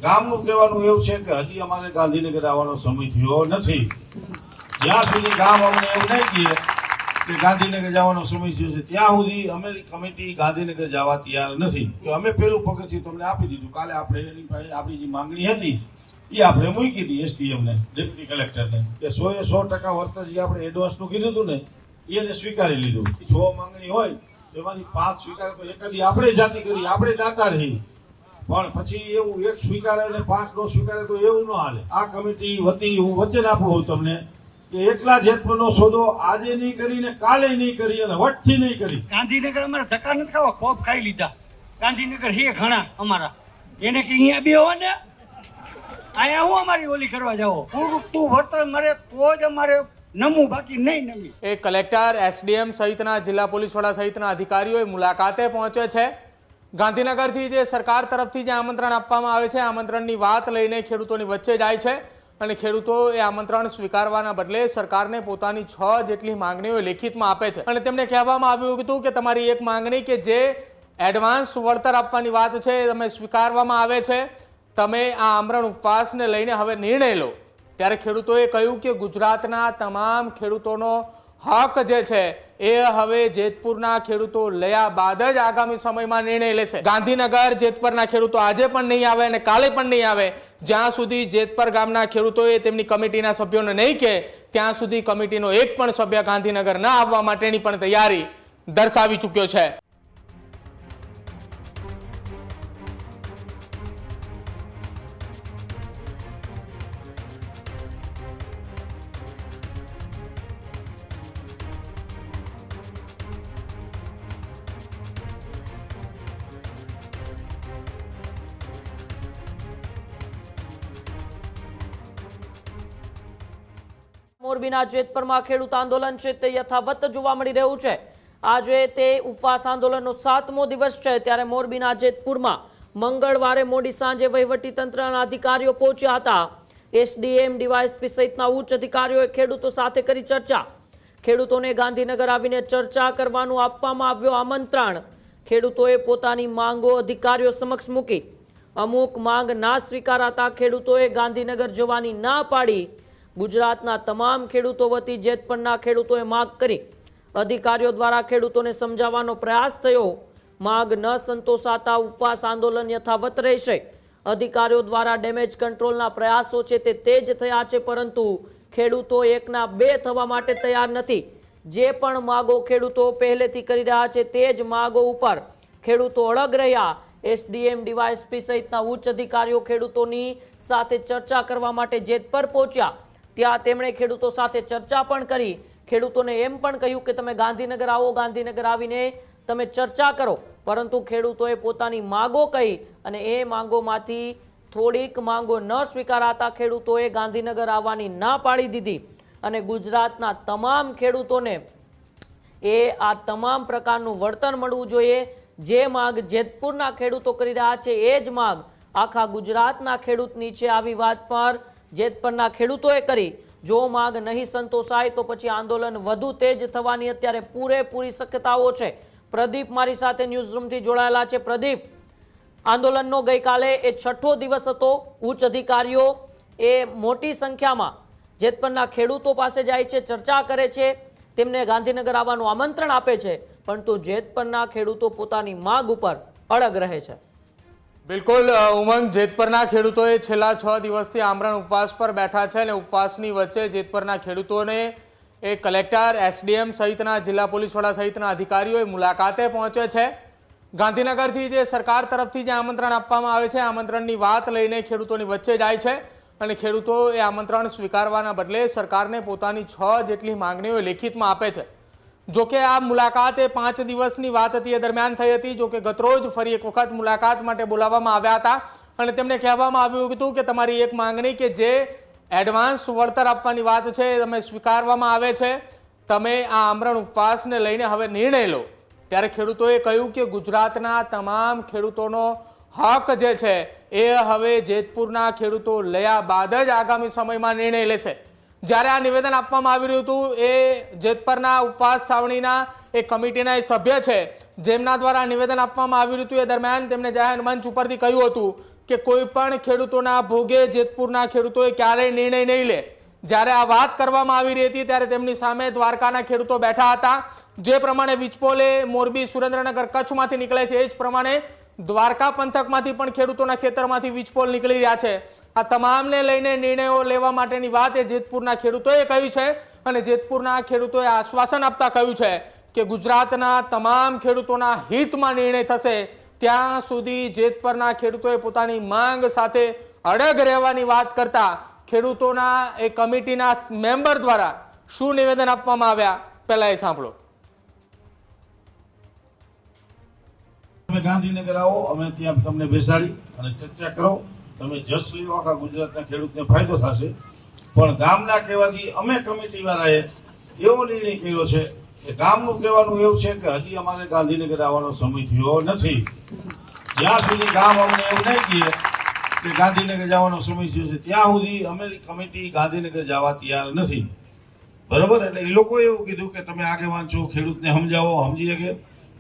ગામનું કહેવાનું એવું છે કે હજી અમારે ગાંધીનગર આવવાનો સમય થયો નથી। જ્યાં સુધી ગામ અમને એવું નહીં કહે કે ગાંધીનગર જવાનો સમય થયો છે ત્યાં સુધી અમારી કમિટી ગાંધીનગર જવા તૈયાર નથી। કે અમે પેલું પગથિયું તમને આપી દીધું। કાલે આપણે એની પાસે આપણી જે માંગણી હતી એ આપણે મૂકી હતી એસડીએમને, ડેપ્યુટી કલેક્ટરને, કે 100% વળતર જે આપણે એડવાન્સનું કીધું હતું ને એને સ્વીકારી લીધું। 6 માંગણી હોય એમાંથી 5 સ્વીકાર તો એકાદી આપણે જાતિ કરી, આપણે દાતા રહી, પણ પછી એવું એક સ્વીકારે અને 5 નો સ્વીકારે તો એવું ન હાલે। આ કમિટી વતી હું વચન આપું છું તમને કે એકલા જેતપુરનો સોદો આજે નહીં કરીને કાલે નહીં કરી અને વટથી નહીં કરી। ગાંધીનગર અમારે ધક્કા નથી ખાવા, ખોફ ખાઈ લીધા। ગાંધીનગર હે ઘણા અમારા, એને કે અહીંયા બે હો ને અહીંયા હું અમારી ઓલી કરવા જાઓ, પૂરું વળતર મળે તો જ અમારે નમવું, બાકી નહીં નમી। એ કલેક્ટર, એસડીએમ સહિતના જિલ્લા પોલીસ વડા સહિતના અધિકારીઓ મુલાકાતે પહોંચે છે। ગાંધીનગરથી જે સરકાર તરફથી જે આમંત્રણ આપવામાં આવે છે, આમંત્રણની વાત લઈને ખેડૂતોની વચ્ચે જાય છે અને ખેડૂતો એ આમંત્રણ સ્વીકારવાના બદલે સરકારને પોતાની 6 જેટલી માંગણીઓ લેખિતમાં આપે છે અને તેમને કહેવામાં આવ્યું હતું કે તમારી એક માંગણી કે જે એડવાન્સ વળતર આપવાની વાત છે તમે સ્વીકારવામાં આવે છે, તમે આ આમરણ ઉપવાસને લઈને હવે નિર્ણય લો। ત્યારે ખેડૂતોએ કહ્યું કે ગુજરાતના તમામ ખેડૂતોનો હક જે છે એ હવે જેતપુરના ખેડૂતો લયા બાદ જ આગામી સમયમાં નિર્ણય લેશે। ગાંધીનગર જેતપુરના ખેડૂતો આજે પણ નહીં આવે અને કાલે પણ નહીં આવે જ્યાં સુધી જેતપુર ગામના ખેડૂતોએ તેમની કમિટીના સભ્યોને નહીં કહે ત્યાં સુધી કમિટીનો એક પણ સભ્ય ગાંધીનગર ન આવવા માટેની પણ તૈયારી દર્શાવી ચૂક્યો છે। મોરબીના જેતપુરમાં ખેડૂત આંદોલન છે તે યથાવત જોવા મળી રહ્યું છે। આજે તે ઉપવાસ આંદોલનનો 7મો દિવસ છે, ત્યારે મોરબીના જેતપુરમાં મંગળવારે મોડી સાંજે વહીવટી તંત્રના અધિકારીઓ પહોંચ્યા હતા। એસડીએમ, ડીવાયએસપી સહિતના ઉચ્ચ અધિકારીઓએ ખેડૂતો સાથે કરી ચર્ચા। ખેડૂતોને ગાંધીનગર આવીને ચર્ચા કરવાનું આપવામાં આવ્યું આમંત્રણ। ખેડૂતોએ પોતાની માંગો અધિકારીઓ સમક્ષ મૂકી। અમુક માંગ ના સ્વીકારાતા ખેડૂતોએ ગાંધીનગર જવાની ના પાડી। ગુજરાતના તમામ ખેડૂતો વતી જેતપુરના ખેડૂતોએ માંગ કરી। અધિકારીઓ દ્વારા ખેડૂતોને સમજાવવાનો પ્રયાસ થયો। માંગ ન સંતોષાતા ઉપવાસ આંદોલન યથાવત રહેશે। અધિકારીઓ દ્વારા ડેમેજ કંટ્રોલના પ્રયાસો છે તે તેજ થયા છે, પરંતુ ખેડૂતો એકના બે થવા માટે તૈયાર નથી। જે પણ માગો ખેડૂતો પહેલેથી કરી રહ્યા છે તે જ માગો ઉપર ખેડૂતો અડગ રહ્યા। એસડીએમ, ડીવાયએસપી સહિતના ઉચ્ચ અધિકારીઓ ખેડૂતોની સાથે ચર્ચા કરવા માટે જેતપુર પહોંચ્યા। ત્યાં તેમણે ખેડૂતો સાથે ચર્ચા પણ કરી। ખેડૂતોને એમ પણ કહ્યું કે તમે ગાંધીનગર આવો, ગાંધીનગર આવીને તમે ચર્ચા કરો, પરંતુ ખેડૂતોએ પોતાની માંગો કહી અને એ માંગોમાંથી થોડીક માંગો ન સ્વીકારાતા ખેડૂતોએ ગાંધીનગર આવવાની ના પાડી દીધી અને ગુજરાતના તમામ ખેડૂતોને આ તમામ પ્રકારનું વળતર મળવું જોઈએ। જે માંગ જેતપુરના ખેડૂતો કરી રહ્યા છે એ જ માંગ આખા ગુજરાતના ખેડૂતની છે। આવી વાત પર જેતપુરના ખેડૂતોએ કરી। જો માંગ નહીં સંતોષાય તો પછી આંદોલન વધુ તેજ થવાની અત્યારે પૂરેપૂરી શક્યતાઓ છે। પ્રદીપ મારી સાથે ન્યૂઝ રૂમથી જોડાયેલા છે। પ્રદીપ, આંદોલનનો ગઈકાલે એ 6થો દિવસ હતો। ઉચ્ચ અધિકારીઓ એ મોટી સંખ્યામાં જેતપુરના ખેડૂતો પાસે જાય છે, ચર્ચા કરે છે, તેમને ગાંધીનગર આવવાનું આમંત્રણ આપે છે, પરંતુ જેતપુરના ખેડૂતો પોતાની માંગ ઉપર અડગ રહે છે। બિલકુલ ઉમંગ, જેતપુરના ખેડૂતોએ છેલ્લા 6 દિવસથી આમરણ ઉપવાસ પર બેઠા છે અને ઉપવાસની વચ્ચે જેતપુરના ખેડૂતોને એ કલેક્ટર, એસડીએમ સહિતના જિલ્લા પોલીસ વડા સહિતના અધિકારીઓ મુલાકાતે પહોંચે છે। ગાંધીનગરથી જે સરકાર તરફથી જે આમંત્રણ આપવામાં આવે છે, આમંત્રણની વાત લઈને ખેડૂતોની વચ્ચે જાય છે અને ખેડૂતો એ આમંત્રણ સ્વીકારવાના બદલે સરકારને પોતાની 6 જેટલી માંગણીઓ લેખિતમાં આપે છે। જોકે આ મુલાકાત એ 5 દિવસની વાત હતી, એ દરમિયાન થઈ હતી। જોકે ગતરોજ ફરી એક વખત મુલાકાત માટે બોલાવવામાં આવ્યા હતા અને તેમને કહેવામાં આવ્યું હતું કે તમારી એક માંગણી કે જે એડવાન્સ વળતર આપવાની વાત છે તમે સ્વીકારવામાં આવે છે, તમે આ આમરણ ઉપવાસને લઈને હવે નિર્ણય લો। ત્યારે ખેડૂતોએ કહ્યું કે ગુજરાતના તમામ ખેડૂતોનો હક જે છે એ હવે જેતપુરના ખેડૂતો લયા બાદ જ આગામી સમયમાં નિર્ણય લેશે। જ્યારે આ નિવેદન આપવામાં આવી રહ્યું હતું એ જેતપુરના ઉપવાસ છાવણીના એક કમિટીના સભ્ય છે જેમના દ્વારા નિવેદન આપવામાં આવ્યું હતું, એ દરમિયાન તેમણે જાહેર મંચ ઉપરથી કહ્યું હતું કે કોઈ પણ ખેડૂતોના ભોગે જેતપુરના ખેડૂતોએ ક્યારેય નિર્ણય નહીં લે. જ્યારે આ વાત કરવામાં આવી રહી હતી ત્યારે તેમની સામે દ્વારકાના ખેડૂતો બેઠા હતા. જે પ્રમાણે વીજપોલે મોરબી, સુરેન્દ્રનગર, કચ્છમાંથી નીકળે છે એ જ પ્રમાણે દ્વારકા પંથકમાંથી પણ ખેડૂતોના ખેતરમાંથી વીજપોલ નીકળી રહ્યા છે. આ તમામને લઈને નિર્ણયો લેવા માટેની વાત એ જેતપુરના ખેડૂતોએ કહી છે અને જેતપુરના ખેડૂતોએ આશ્વાસન આપતા કહ્યું છે કે ગુજરાતના તમામ ખેડૂતોના હિતમાં નિર્ણય થશે. ત્યાં સુધી જેતપુરના ખેડૂતોએ પોતાની માંગ સાથે અડગ રહેવાની વાત કરતા ખેડૂતોના એ કમિટીના મેમ્બર દ્વારા શું નિવેદન આપવામાં આવ્યા પહેલા એ સાંભળો. તમે ગાંધીનગર આવો, અમે ત્યાં તમને બેસાડી અને ચર્ચા કરો. તમે જશ લ્યો, આખા ગુજરાતના ખેડૂતને ફાયદો થશે. પણ ગામના કહેવાથી અમે કમિટી વાળાએ એવો નિર્ણય કર્યો છે કે ગામનું કહેવાનું એવું છે કે હજી અમારે ગાંધીનગર આવવાનો સમય થયો નથી. જ્યાં સુધી ગામ અમને એવું નહીં કહે કે ગાંધીનગર જવાનો સમય થયો છે ત્યાં સુધી અમારી કમિટી ગાંધીનગર જવા તૈયાર નથી. બરોબર? એટલે એ લોકોએ એવું કીધું કે તમે આગેવાન છો, ખેડૂતને સમજાવો, સમજી શકે.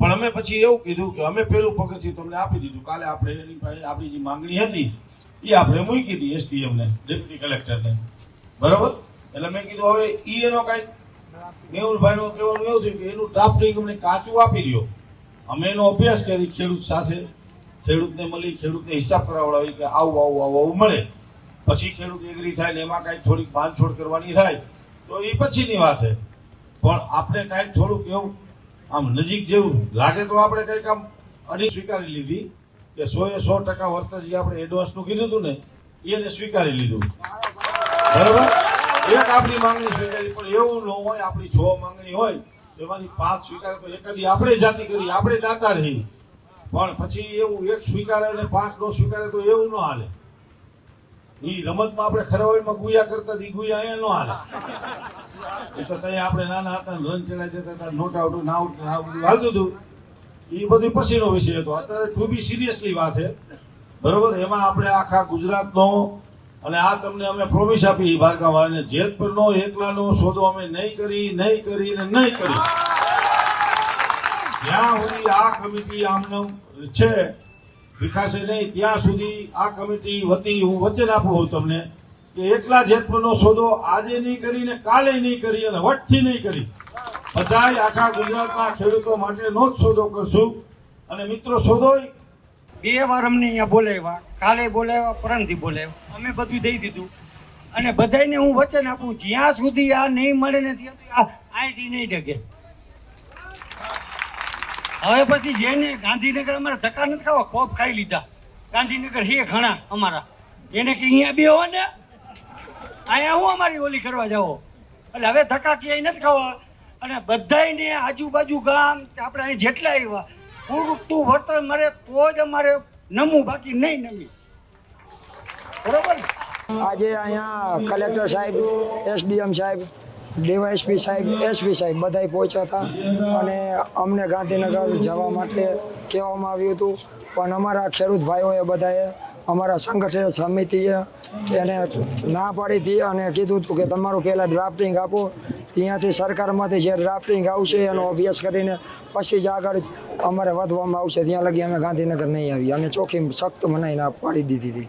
પણ અમે પછી એવું કીધું કે અમે પેલું પગથિયું તમને આપી દીધું. કાલે આપણે એની પાસે આપણી જે માંગણી હતી એ આપણે મૂકી હતી SDM ને, ડેપ્યુટી કલેક્ટરને. બરોબર? એટલે મેં કીધું હવે એનો કાંઈક મેહુલભાઈનું કહેવાનું એવું થયું કે એનું ડ્રાફ્ટિંગ અમને કાચું આપી દો. અમે એનો અભ્યાસ કરી ખેડૂત સાથે, ખેડૂતને મળી, ખેડૂતને હિસાબ કરાવડાવી કે આવું મળે. પછી ખેડૂત એગ્રી થાય ને એમાં કાંઈક થોડીક બાંધછોડ કરવાની થાય તો એ પછીની વાત છે. પણ આપણે કાંઈક થોડુંક એવું આમ નજીક જેવું લાગે તો આપણે કંઈક આમ અડી સ્વીકારી લીધી કે 100% વર્તન જે આપણે એડવાન્સનું કીધું હતું ને એને સ્વીકારી લીધું. બરોબર? એક આપણી માંગણી સ્વીકારી. પણ એવું ન હોય, આપણી 6 માંગણી હોય એમાંથી 5 સ્વીકારે તો એકાદી આપણે જાતિ કરી, આપણે દાતા રહી. પણ પછી એવું એક સ્વીકારે અને 5 નો સ્વીકારે તો એવું ન હાલે. એ રમતમાં આપણે ખરાવાઈમાં ગુયા કરતા હતી, ગુયા અહીંયા ન હાલે. એ તો ત્યાં આપણે નાના હતા રન ચડાઈ જતા હતા, નોટ આઉટ ના આઉટ હાલતું હતું. એ બધું પછીનો વિષય હતો. અત્યારે ટુ બી સિરિયસલી વાત છે. બરોબર? એમાં આપણે આખા ગુજરાતનો અને આ તમને અમે પ્રોમિસ આપી બારગામવાળાને, જેતપુરનો એકલાનો સોદો અમે નહીં કરી. જ્યાં સુધી આ કમિટી આમનો છે વિખાશે નહીં ત્યાં સુધી આ કમિટી વતી હું વચન આપું છું તમને કે એકલા જેતપુરનો સોદો આજે નહીં કરીને કાલે નહીં કરી અને વટથી નહીં કરી. બધાય આખા ગુજરાતના ખેડૂતો માટેનો જ સોદો કરશું. અને મિત્રો સોદો 2 વાર અમને અહીંયા બોલાવ્યા, કાલે બોલાવ્યા, પરમથી બોલાવ્યા. અમે બધું દઈ દીધું અને બધાને હું વચન આપું જ્યાં સુધી આ નહીં મળે ને ત્યાં સુધી અહીંથી નહીં ડગે. હવે પછી જેને ગાંધીનગર અમારે ધક્કા નથી ખાવા, ખોફ ખાઈ લીધા. ગાંધીનગર હે ઘણા અમારા, એને કે અહીંયા બે હોય ને અહીંયા હું અમારી ઓલી કરવા જાઓ. એટલે હવે ધક્કા ક્યાંય નથી ખાવા. અને બધાને આજુબાજુ ગામ આપણે અહીં જેટલા આવ્યા પૂરતું વળતર મળે તો જ અમારે નમવું, બાકી નહીં નમી. બરોબર? આજે અહીંયા કલેક્ટર સાહેબ, SDM સાહેબ, DYSP સાહેબ, SP સાહેબ બધાય પહોંચ્યા હતા અને અમને ગાંધીનગર જવા માટે કહેવામાં આવ્યું હતું. પણ અમારા ખેડૂત ભાઈઓએ બધાએ અમારા સંગઠન સમિતિએ એને ના પાડી હતી અને કીધું હતું કે તમારું પહેલાં ડ્રાફ્ટિંગ આપો, ત્યાંથી સરકારમાંથી જે ડ્રાફ્ટિંગ આવશે એનો અભ્યાસ કરીને પછી જ આગળ અમારે વધવામાં આવશે. ત્યાં લગી અમે ગાંધીનગર નહીં આવી અને ચોખ્ખી સખ્ત મનાઈને પાડી દીધી હતી.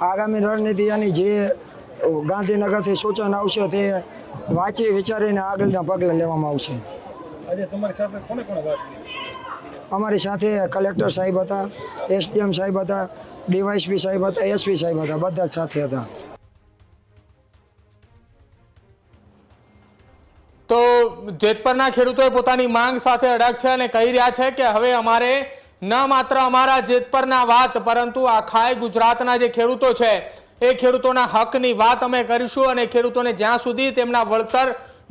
આગામી રણનીતિ એની જે ગાંધીનગરથી સૂચન આવશે તે વાંચી વિચારીને આગળના પગલાં લેવામાં આવશે. અમારી સાથે કલેક્ટર સાહેબ હતા, SDM સાહેબ હતા, DYSP સાહેબ હતા, SP સાહેબ હતા, બધા જ સાથે હતા. તો જેતપુરના ખેડૂતોએ પોતાની માંગ સાથે અડગ છે અને કહી રહ્યા છે કે હવે અમારે ન માત્ર અમારા જેતપુરના વાત પરંતુ આખા ગુજરાતના જે ખેડૂતો છે એ ખેડૂતોના હકની વાત અમે કરીશું અને ખેડૂતોને જ્યાં સુધી તેમના વળતર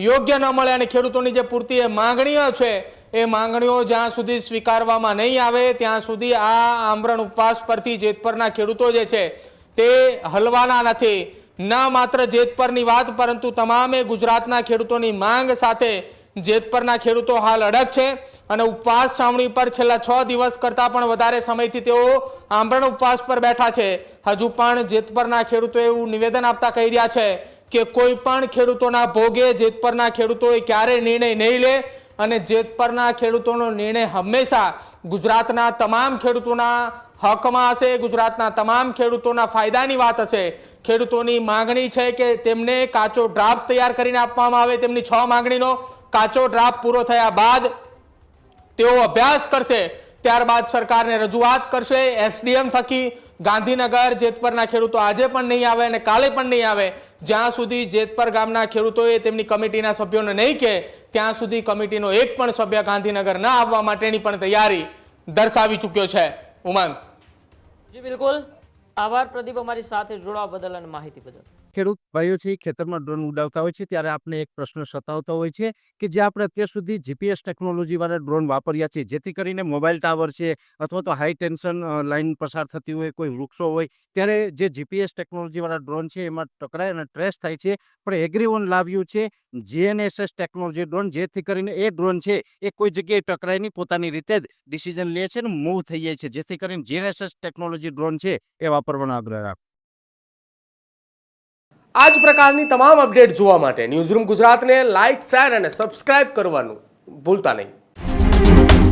યોગ્ય ન મળે અને ખેડૂતોની જે પૂરતી એ માંગણીઓ છે એ માંગણીઓ જ્યાં સુધી સ્વીકારવામાં નહીં આવે ત્યાં સુધી આ આમરણ ઉપવાસ પરથી જેતપુરના ખેડૂતો જે છે તે હલવાના નથી. ન માત્ર જેતપુરની વાત પરંતુ તમામે ગુજરાતના ખેડૂતોની માંગ સાથે જેતપુરના ખેડૂતો હાલ અડગ છે અને ઉપવાસ છાવણી પર છેલ્લા 6 દિવસ કરતાં પણ વધારે સમયથી તેઓ આમરણ ઉપવાસ પર બેઠા છે. હજુ પણ જેતપુરના ખેડૂતો એવું નિવેદન આપતા કહી રહ્યા છે કે કોઈ પણ ખેડૂતોના ભોગે જેતપુરના ખેડૂતોએ ક્યારેય નિર્ણય નહીં લે અને જેતપુરના ખેડૂતોનો નિર્ણય હંમેશા ગુજરાતના તમામ ખેડૂતોના હકમાં હશે, ગુજરાતના તમામ ખેડૂતોના ફાયદાની વાત હશે. ખેડૂતોની માંગણી છે કે તેમને કાચો ડ્રાફ્ટ તૈયાર કરીને આપવામાં આવે. તેમની 6 માંગણીનો કાચો ડ્રાફ્ટ પૂરો થયા બાદ તેઓ અભ્યાસ કરશે, ત્યારબાદ સરકારને રજૂઆત કરશે. એસડીએમ થકી ગાંધીનગર જેતપરના ખેડૂતો આજે પણ નહીં આવે અને કાલે પણ નહીં આવે. જ્યાં સુધી જેતપર ગામના ખેડૂતોએ તેમની કમિટીના સભ્યોને નહીં કહે ત્યાં સુધી કમિટીનો એક પણ સભ્ય ગાંધીનગર ન આવવા માટેની પણ તૈયારી દર્શાવી ચૂક્યો છે. ઉમંગ. જી બિલકુલ, આભાર પ્રદીપ અમારી સાથે જોડાવા બદલ અને માહિતી બદલ. ખેડૂત ભાઈઓ છે ખેતરમાં ડ્રોન ઉડાવતા હોય છે ત્યારે આપણે એક પ્રશ્ન સતાવતો હોય છે કે જે આપણે અત્યાર સુધી જીપીએસ ટેકનોલોજી વાળા ડ્રોન વાપર્યા છે, જેથી કરીને મોબાઈલ ટાવર છે અથવા તો હાઈ ટેન્શન લાઈન પસાર થતી હોય, કોઈ વૃક્ષો હોય, ત્યારે જે જીપીએસ ટેકનોલોજી વાળા ડ્રોન છે એમાં ટકરાય અને ટ્રેસ થાય છે. પણ એગ્રીવન લાવ્યું છે જીએનએસએસ ટેકનોલોજી ડ્રોન, જેથી કરીને એ ડ્રોન છે એ કોઈ જગ્યાએ ટકરાય નહીં, પોતાની રીતે જ ડિસિઝન લે છે અને મૂવ થઈ જાય છે. જેથી કરીને જીએનએસએસ ટેકનોલોજી ડ્રોન છે એ વાપરવાનો આગ્રહ રાખો. આ જ પ્રકારની તમામ અપડેટ જોવા માટે ન્યૂઝરૂમ ગુજરાતને લાઇક, શેર અને સબસ્ક્રાઇબ કરવાનું ભૂલતા નહીં.